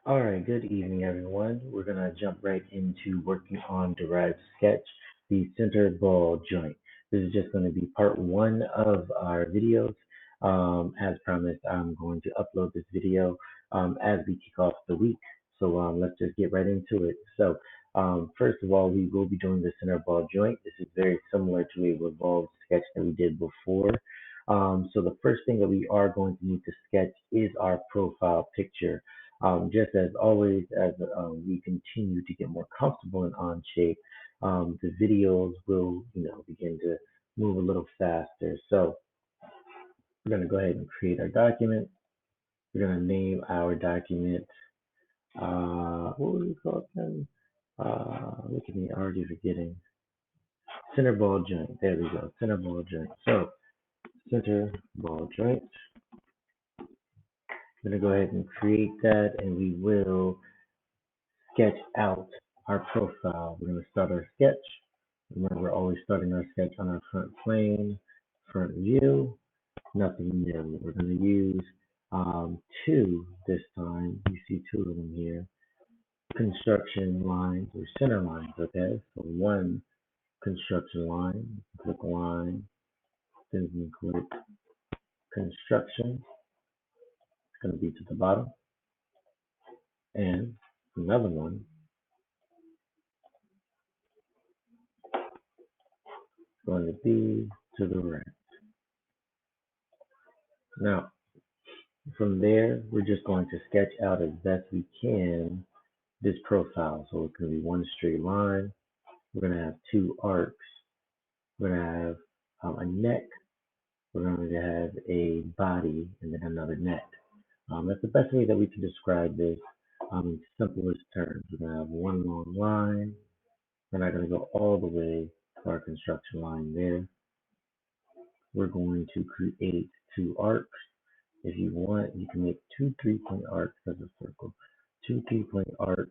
All right, good evening, everyone. We're going to jump right into working on derived sketch, the center ball joint. This is just going to be part one of our videos. As promised, I'm going to upload this video as we kick off the week. So let's just get right into it. First of all, we will be doing the center ball joint. This is very similar to a revolved sketch that we did before. So the first thing that we are going to need to sketch is our profile picture. Just as always, as we continue to get more comfortable in Onshape, the videos will, begin to move a little faster. So we're going to go ahead and create our document. We're going to name our document, what was it called again? Look at me, already forgetting. Center ball joint. There we go, center ball joint. So center ball joint. I'm going to go ahead and create that, and we will sketch out our profile. We're going to start our sketch. Remember, we're always starting our sketch on our front plane, front view, nothing new. We're going to use two this time. You see two of them here. Construction lines or center lines, okay? So one construction line, click line, then we click construction. It's going to be to the bottom. And another one is going to be to the right. Now, from there, we're just going to sketch out as best we can this profile. So it's going to be one straight line. We're going to have two arcs. We're going to have a neck. We're going to have a body and then another neck. That's the best way that we can describe this in simplest terms. We're going to have one long line. We're not going to go all the way to our construction line there. We're going to create two arcs. If you want, you can make two 3-point arcs as a circle. Two 3-point arcs.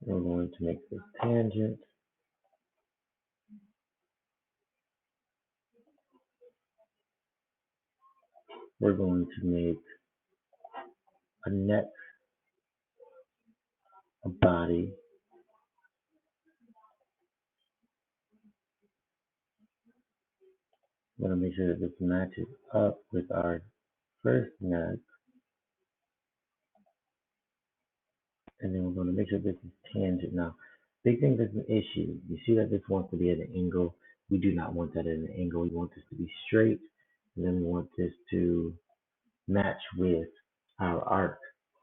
We're going to make this tangent. We're going to make a neck, a body, we're going to make sure that this matches up with our first neck, and then we're going to make sure this is tangent. Now, big thing that's an issue. You see that this wants to be at an angle. We do not want that at an angle. We want this to be straight, and then we want this to match with our arc.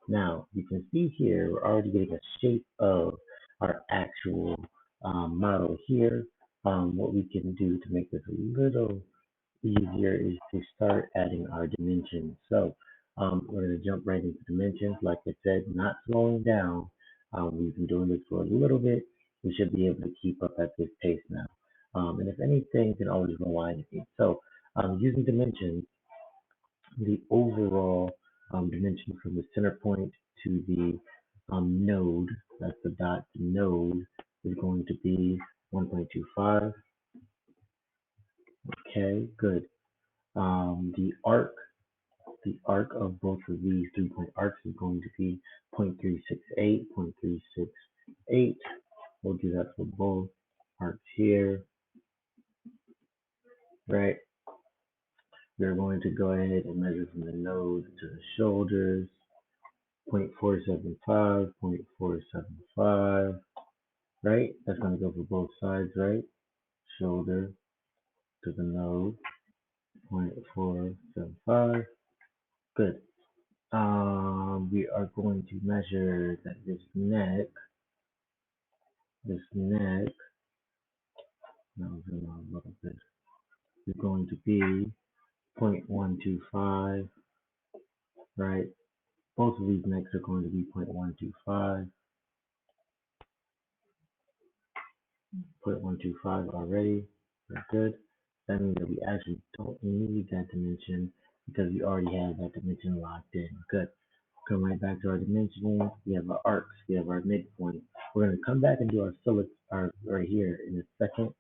Now, you can see here, we're already getting a shape of our actual model here. What we can do to make this a little easier is to start adding our dimensions. So we're going to jump right into dimensions. Like I said, not slowing down. We've been doing this for a little bit. We should be able to keep up at this pace now. And if anything, you can always rewind it. So using dimensions, the overall dimension from the center point to the node, that's the dot node, is going to be 1.25. Okay, good. The arc of both of these 3-point arcs is going to be 0.368, 0.368. We'll do that for both arcs here, right? We're going to go ahead and measure from the nose to the shoulders, 0.475, 0.475, right? That's going to go for both sides, right? Shoulder to the nose, 0.475. Good. We are going to measure that this neck, now zoom out a little bit, is going to be 0.125, right? Both of these necks are going to be 0.125, 0.125 already. Very good. That means that we actually don't need that dimension because we already have that dimension locked in. Good. Come right back to our dimensioning. We have our arcs. We have our midpoint. We're going to come back and do our fillet right here in a second.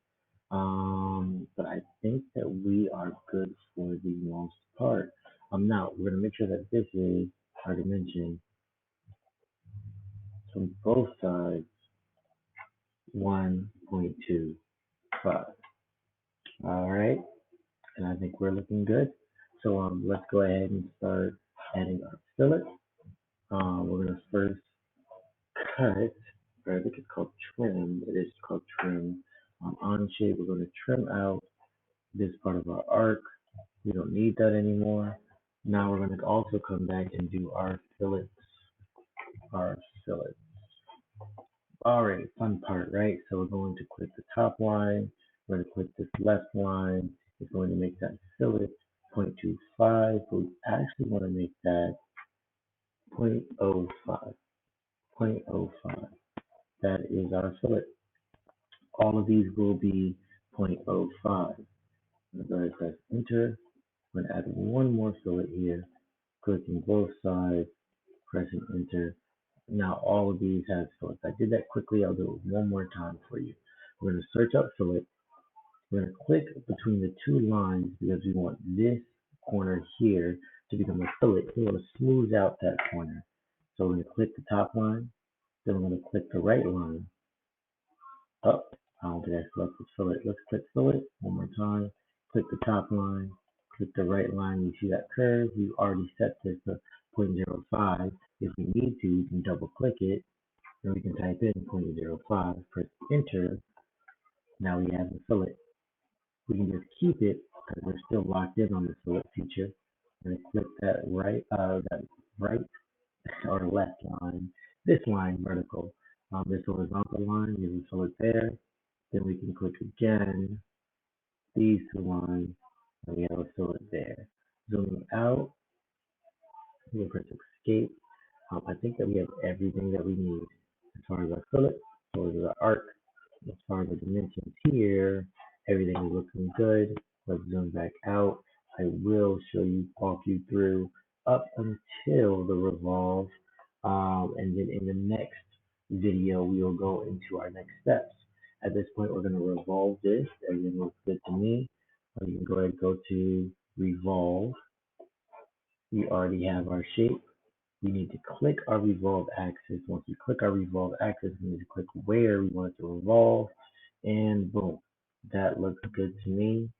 But I think that we are good for the most part. Now we're gonna make sure that this is our dimension from both sides 1.25. All right, and I think we're looking good. So let's go ahead and start adding our fillet. We're gonna first cut, or I think it's called trim. It is called trim. On shape, we're gonna trim out this part of our arc. We don't need that anymore. Now we're gonna also come back and do our fillets. Our fillets. All right, fun part, right? So we're going to click the top line. We're going to click this left line. It's going to make that fillet 0.25, but we actually want to make that 0.05. 0.05. That is our fillet. All of these will be 0.05. I'm going to go ahead and press enter. I'm going to add one more fillet here, clicking both sides, pressing enter. Now all of these have fillets. I did that quickly. I'll do it one more time for you. We're going to search up fillet. We're going to click between the two lines because we want this corner here to become a fillet. We want to smooth out that corner. So we're going to click the top line. Then we're going to click the right line up. I don't think I selected fillet. Let's click fillet one more time. Click the top line. Click the right line. You see that curve? We've already set this to 0.05. If we need to, we can double click it. Then we can type in 0.05. Press enter. Now we have the fillet. We can just keep it because we're still locked in on the fillet feature. And click that right or left line. This line vertical. This horizontal line, you can fill it there. Then we can click again, these two lines, and we have a fillet there. Zooming out, we'll press escape. I think that we have everything that we need as far as our fillet, as far as our arc, as far as the dimensions here. Everything is looking good. Let's zoom back out. I will walk you through up until the revolve. And then in the next video, we will go into our next steps. At this point, we're going to revolve this. Everything looks good to me. You can go ahead and go to revolve. We already have our shape. We need to click our revolve axis. Once we click our revolve axis, we need to click where we want it to revolve, and boom, that looks good to me.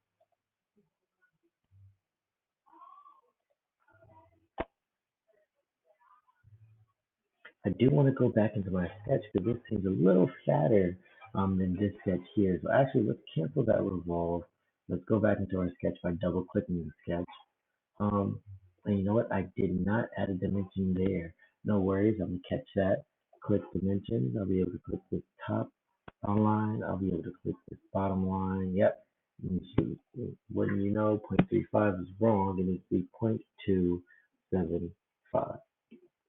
I do want to go back into my sketch because this seems a little fatter than this sketch here. So actually, let's cancel that revolve. Let's go back into our sketch by double clicking the sketch. Um, and you know what? I did not add a dimension there. No worries, I'm gonna catch that. Click dimensions. I'll be able to click this top line. I'll be able to click this bottom line. Yep. And wouldn't you know, 0.35 is wrong. It needs to be 0.275.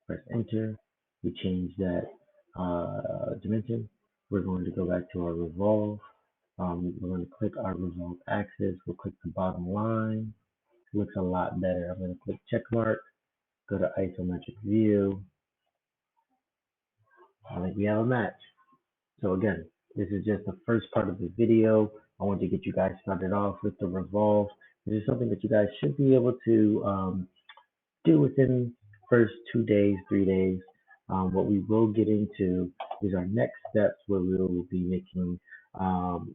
Press enter. We change that dimension. We're going to go back to our revolve. We're going to click our revolve axis. We'll click the bottom line. Looks a lot better. I'm going to click check mark, go to isometric view. I think we have a match. So again, this is just the first part of the video. I want to get you guys started off with the revolve. This is something that you guys should be able to do within first 2 days, 3 days. What we will get into is our next steps where we will be making,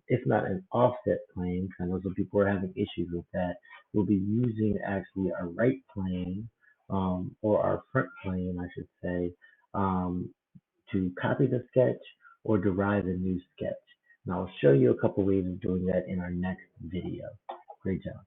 if not an offset plane, because I know some people are having issues with that. We'll be using actually our right plane, or our front plane, I should say, to copy the sketch or derive a new sketch. And I'll show you a couple ways of doing that in our next video. Great job.